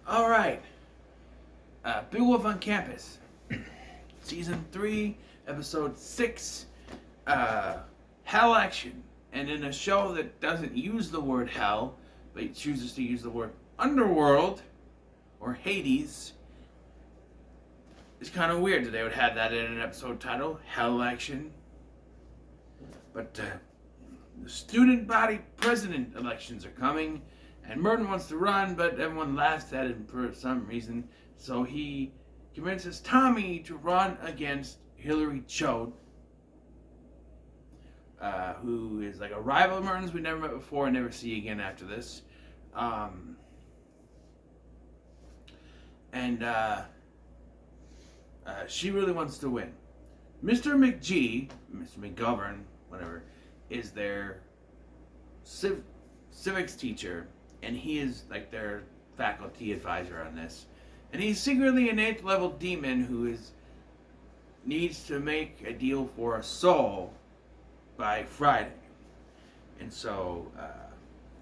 All right. Big Wolf on Campus. Season 3, Episode 6. Hellection. And in a show that doesn't use the word hell, but it chooses to use the word underworld, or Hades, it's kind of weird that they would have that in an episode title, Hellection. But the student body president elections are coming, and Merton wants to run, but everyone laughs at him for some reason. So he convinces Tommy to run against Hillary Chode, who is like a rival of Merton's we never met before and never see again after this. She really wants to win. Mr. McGovern, whatever, is their civics teacher, and he is like their faculty advisor on this. And he's secretly an 8th level demon who needs to make a deal for a soul by Friday. And so,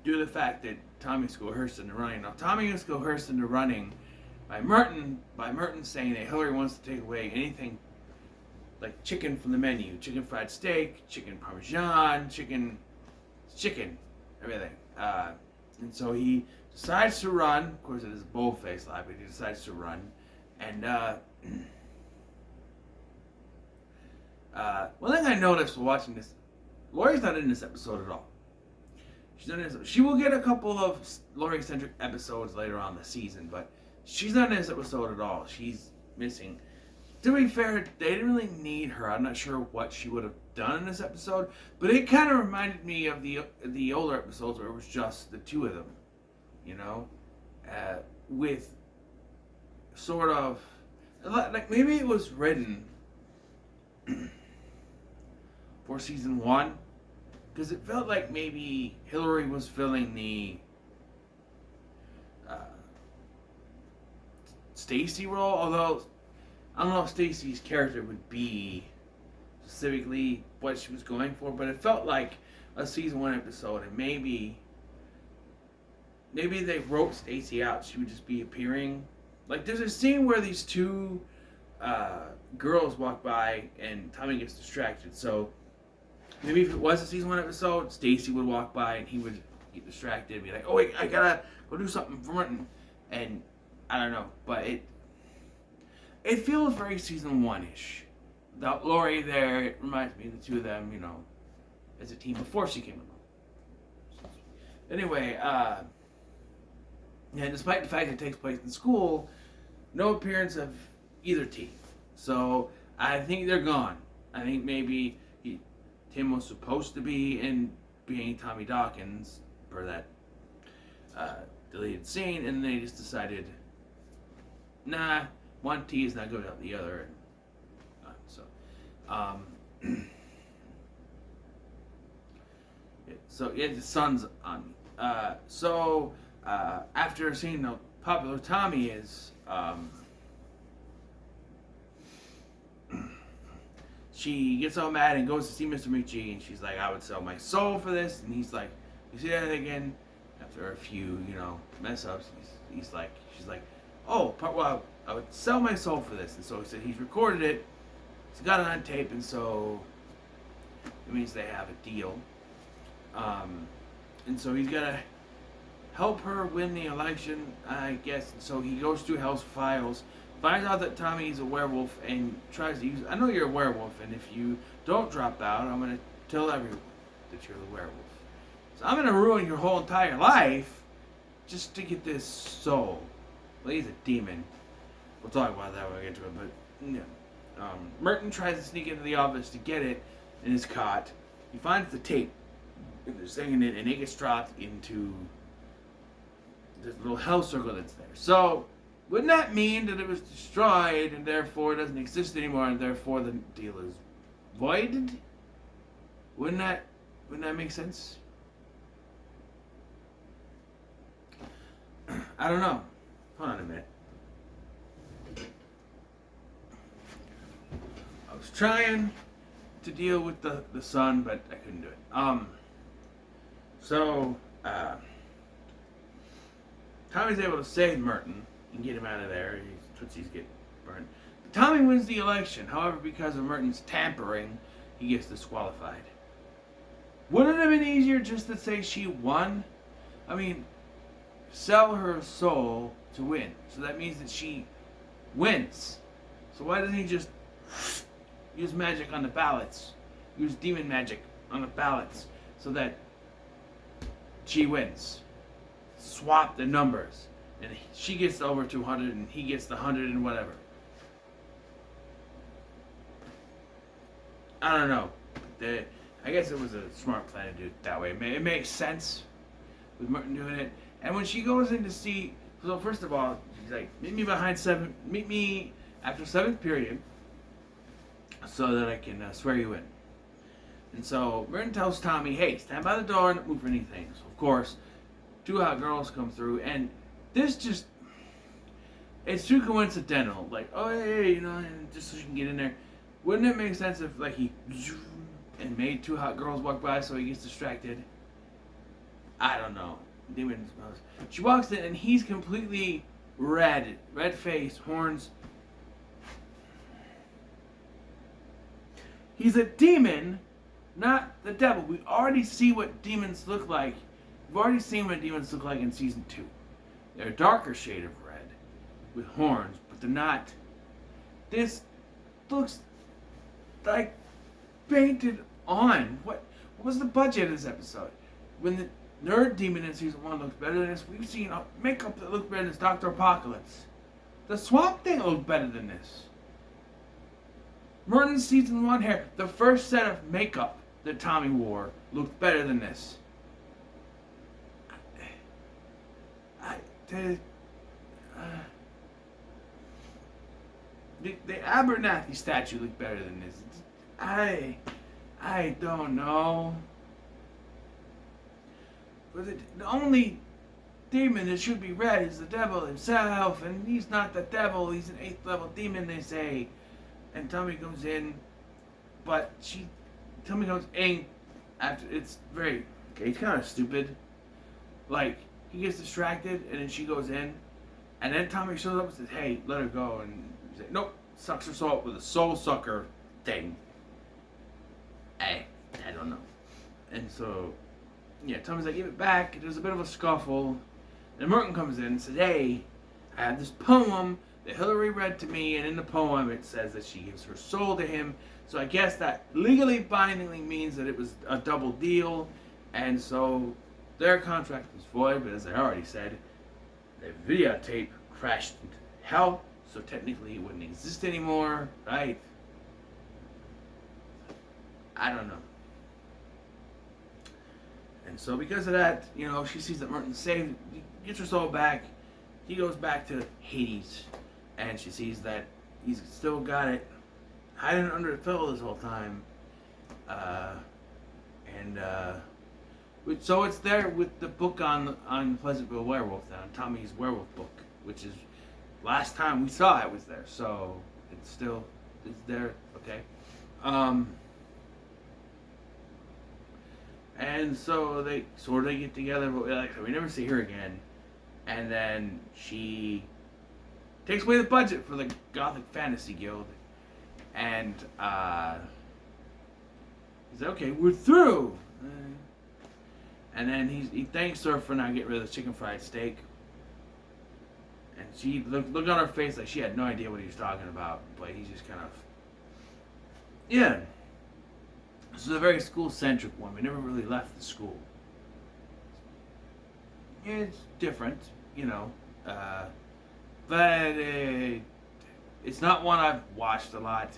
due to the fact that Tommy's coerced into running, now Tommy is coerced into running by Merton saying that Hillary wants to take away anything like chicken from the menu, chicken fried steak, chicken parmesan, chicken, everything. And so he decides to run. Of course, it is a bold-faced lie, but he decides to run. And one thing I noticed while watching this, Lori's not in this episode at all. She's not in this. She will get a couple of Lori-centric episodes later on in the season, but she's not in this episode at all. She's missing. To be fair, they didn't really need her. I'm not sure what she would have done in this episode, but it kind of reminded me of the older episodes where it was just the two of them, you know, with sort of like maybe it was written for season 1, because it felt like maybe Hillary was filling the Stacy role, although I don't know if Stacy's character would be specifically what she was going for, but it felt like a season 1 episode, and maybe they wrote Stacy out. She would just be appearing. Like, there's a scene where these two girls walk by and Tommy gets distracted. So maybe if it was a season 1 episode, Stacy would walk by and he would get distracted and be like, oh wait, I gotta go do something for Merton. And I don't know, but it feels very season 1-ish. Without Lori there, it reminds me of the two of them, you know, as a team before she came along. Anyway, and despite the fact it takes place in school, no appearance of either team. So I think they're gone. I think maybe Tim was supposed to be in being Tommy Dawkins for that deleted scene, and they just decided, nah, one T is not good without the other. The sun's on me. After seeing how popular Tommy is, she gets all mad and goes to see Mr. McGee, and she's like, I would sell my soul for this. And he's like, you see that again? After a few, mess ups, she's like, oh, well, I would sell my soul for this. And so he said he's recorded it, he's got it on tape, and so it means they have a deal. And so he's gonna help her win the election, I guess. And so he goes through Hell's files, finds out that Tommy's a werewolf, and tries to use, I know you're a werewolf, and if you don't drop out, I'm gonna tell everyone that you're the werewolf. So I'm gonna ruin your whole entire life just to get this soul. Well, he's a demon. We'll talk about that when we get to it, but yeah. Merton tries to sneak into the office to get it and is caught. He finds the tape, and they're singing it, and it gets dropped into this little hell circle that's there. So, wouldn't that mean that it was destroyed, and therefore it doesn't exist anymore, and therefore the deal is voided? Wouldn't that make sense? I don't know. Hold on a minute. I was trying to deal with the sun, but I couldn't do it. Tommy's able to save Merton, and get him out of there. Tootsies get burned. Tommy wins the election. However, because of Merton's tampering, he gets disqualified. Wouldn't it have been easier just to say she won? I mean, sell her soul to win. So that means that she wins. So why doesn't he just use magic on the ballots? Use demon magic on the ballots so that she wins. Swap the numbers. And she gets over 200 and he gets the 100 and whatever. I don't know. I guess it was a smart plan to do it that way. It makes sense with Merton doing it. And when she goes in to see, so first of all, she's like, meet me after 7th period so that I can swear you in. And so Merton tells Tommy, hey, stand by the door and don't move for anything. So of course, 2 hot girls come through, and this just, it's too coincidental. Like, oh, hey, just so she can get in there. Wouldn't it make sense if, like, he and made 2 hot girls walk by so he gets distracted? I don't know. Demon smells. She walks in and he's completely red face, horns. He's a demon, not the devil. We already see what demons look like. We've already seen what demons look like in season 2. They're a darker shade of red with horns, but they're not. This looks like painted on. What was the budget of this episode? When the nerd demon in season 1 looks better than this, we've seen makeup that looks better than this Dr. Apocalypse. The Swamp Thing looked better than this. Merton's season 1 hair, the first set of makeup that Tommy wore, looked better than this. The Abernathy statue looked better than this. I don't know. But the only demon that should be red is the devil himself, and he's not the devil. He's an 8th level demon, they say. And Tommy comes in, but Tommy comes in after. It's very okay. He's kind of stupid. Like, he gets distracted, and then she goes in, and then Tommy shows up and says, "Hey, let her go." And he's like, "Nope," sucks her soul up with a soul sucker thing. I don't know. And so, yeah, Tommy's like, "Give it back." There's a bit of a scuffle, and Merton comes in and says, "Hey, I have this poem that Hillary read to me, and in the poem it says that she gives her soul to him. So I guess that legally bindingly means that it was a double deal, and so their contract was void. But as I already said, the videotape crashed into hell, so technically it wouldn't exist anymore, right? I don't know." And so because of that, she sees that Merton saved, gets her soul back. He goes back to Hades, and she sees that he's still got it hiding under the pillow this whole time. So it's there with the book on Pleasantville Werewolf, on Tommy's werewolf book, which is last time we saw it was there. So it's there. Okay. And so they sort of get together, but we never see her again. And then she takes away the budget for the Gothic Fantasy Guild. And he's like, "Okay, we're through." And then he thanks her for not getting rid of the chicken fried steak. And she looked on her face like she had no idea what he was talking about. But he's just kind of, yeah. This is a very school-centric one. We never really left the school. It's different, but it's not one I've watched a lot,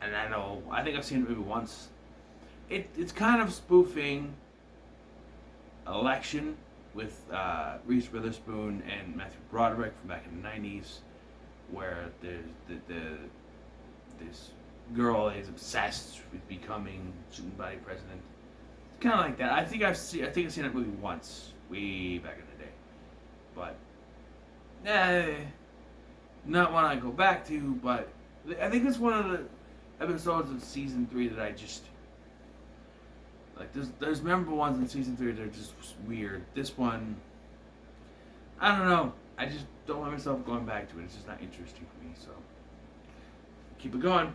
and I think I've seen it maybe once. It's kind of spoofing Hellection with Reese Witherspoon and Matthew Broderick from back in the 90s, where there's this girl is obsessed with becoming student body president. It's kind of like that. I think I've seen that movie once, way back in the day, but not one I go back to. But I think it's one of the episodes of season 3 that I just like. There's memorable ones in season 3 that are just weird. This one, I don't know. I just don't want myself going back to it. It's just not interesting for me. So keep it going.